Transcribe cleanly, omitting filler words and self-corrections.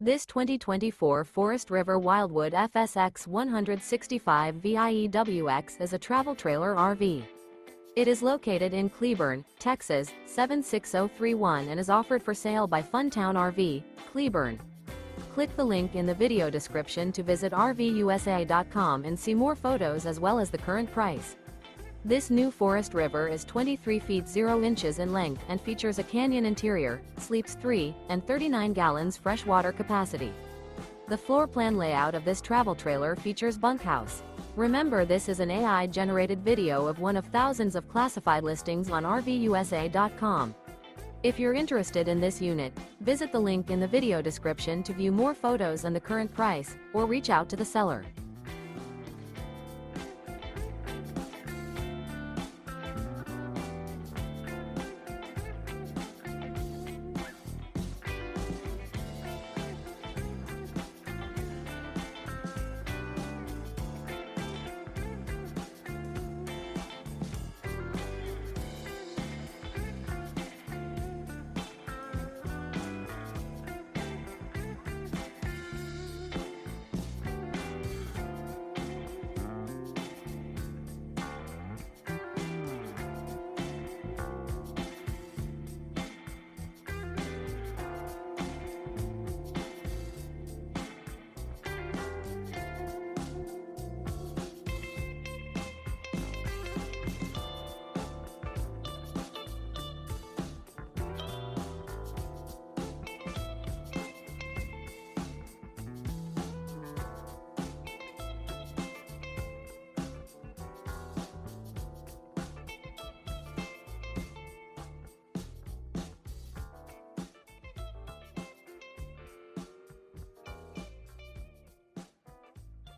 This 2024 Forest River Wildwood FSX 165 VIEWX is a travel trailer RV. It is located in Cleburne, Texas, 76031 and is offered for sale by Funtown RV, Cleburne. Click the link in the video description to visit RVUSA.com and see more photos as well as the current price. This new Forest River is 23 feet 0 inches in length and features a canyon interior, sleeps 3, and 39 gallons freshwater capacity. The floor plan layout of this travel trailer features bunkhouse. Remember, this is an AI-generated video of one of thousands of classified listings on RVUSA.com. If you're interested in this unit, visit the link in the video description to view more photos and the current price, or reach out to the seller.